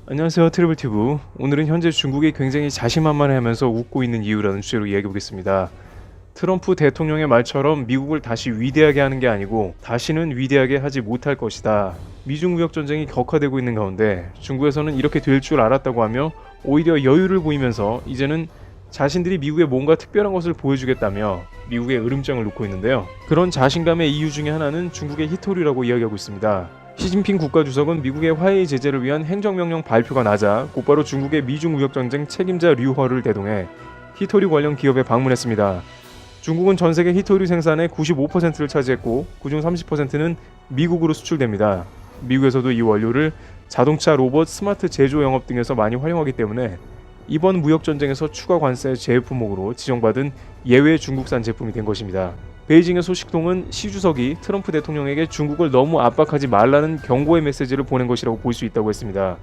안녕하세요, 트래블튜브. 오늘은 현재 중국이 굉장히 자신만만해하면서 웃고 있는 이유라는 주제로 이야기해보겠습니다. 트럼프 대통령의 말처럼 미국을 다시 위대하게 하는 게 아니고 다시는 위대하게 하지 못할 것이다. 미중 무역 전쟁이 격화되고 있는 가운데 중국에서는 이렇게 될 줄 알았다고 하며 오히려 여유를 보이면서 이제는 자신들이 미국에 뭔가 특별한 것을 보여주겠다며 미국의 으름장을 놓고 있는데요. 그런 자신감의 이유 중에 하나는 중국의 히토리라고 이야기하고 있습니다. 시진핑 국가주석은 미국의 화해의 제재를 위한 행정명령 발표가 나자 곧바로 중국의 미중 무역전쟁 책임자 류허를 대동해 히토리 관련 기업에 방문했습니다. 중국은 전세계 히토리 생산의 95%를 차지했고 그중 30%는 미국으로 수출됩니다. 미국에서도 이 원료를 자동차, 로봇, 스마트 제조 영업 등에서 많이 활용하기 때문에 이번 무역전쟁에서 추가 관세 제외 품목으로 지정받은 예외 중국산 제품이 된 것입니다. 베이징의 소식통은 시 주석이 트럼프 대통령에게 중국을 너무 압박하지 말라는 경고의 메시지를 보낸 것이라고 볼 수 있다고 했습니다.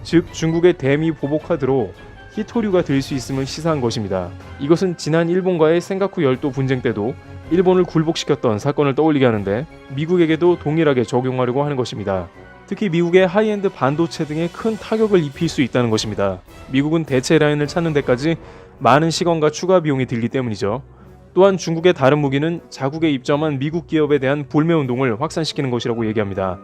즉 중국의 대미 보복 카드로 히토류가 될 수 있음을 시사한 것입니다. 이것은 지난 일본과의 센가쿠 열도 분쟁 때도 일본을 굴복시켰던 사건을 떠올리게 하는데 미국에게도 동일하게 적용하려고 하는 것입니다. 특히 미국의 하이엔드 반도체 등에 큰 타격을 입힐 수 있다는 것입니다. 미국은 대체 라인을 찾는 데까지 많은 시간과 추가 비용이 들기 때문이죠. 또한 중국의 다른 무기는 자국에 입점한 미국 기업에 대한 불매운동을 확산시키는 것이라고 얘기합니다.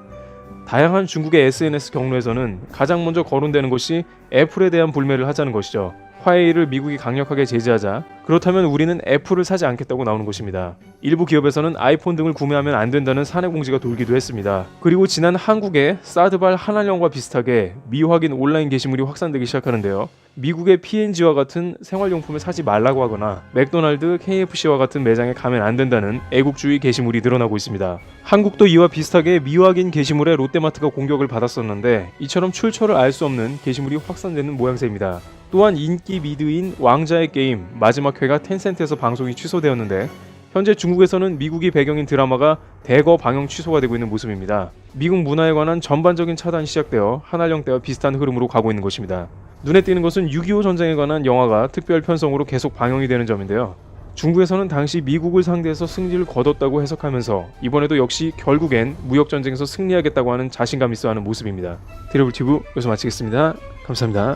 다양한 중국의 SNS 경로에서는 가장 먼저 거론되는 것이 애플에 대한 불매를 하자는 것이죠. 화웨이를 미국이 강력하게 제재하자 그렇다면 우리는 애플을 사지 않겠다고 나오는 것입니다. 일부 기업에서는 아이폰 등을 구매하면 안 된다는 사내 공지가 돌기도 했습니다. 그리고 지난 한국의 사드발 한알령과 비슷하게 미확인 온라인 게시물이 확산되기 시작하는데요. 미국의 P&G와 같은 생활용품을 사지 말라고 하거나 맥도날드, KFC와 같은 매장에 가면 안 된다는 애국주의 게시물이 늘어나고 있습니다. 한국도 이와 비슷하게 미확인 게시물에 롯데마트가 공격을 받았었는데 이처럼 출처를 알 수 없는 게시물이 확산되는 모양새입니다. 또한 인기 미드인 왕자의 게임 마지막 회가 텐센트에서 방송이 취소되었는데 현재 중국에서는 미국이 배경인 드라마가 대거 방영 취소가 되고 있는 모습입니다. 미국 문화에 관한 전반적인 차단이 시작되어 한알령 때와 비슷한 흐름으로 가고 있는 것입니다. 눈에 띄는 것은 6.25 전쟁에 관한 영화가 특별 편성으로 계속 방영이 되는 점인데요. 중국에서는 당시 미국을 상대해서 승리를 거뒀다고 해석하면서 이번에도 역시 결국엔 무역전쟁에서 승리하겠다고 하는 자신감 있어 하는 모습입니다. 트래블튜브 여기서 마치겠습니다. 감사합니다.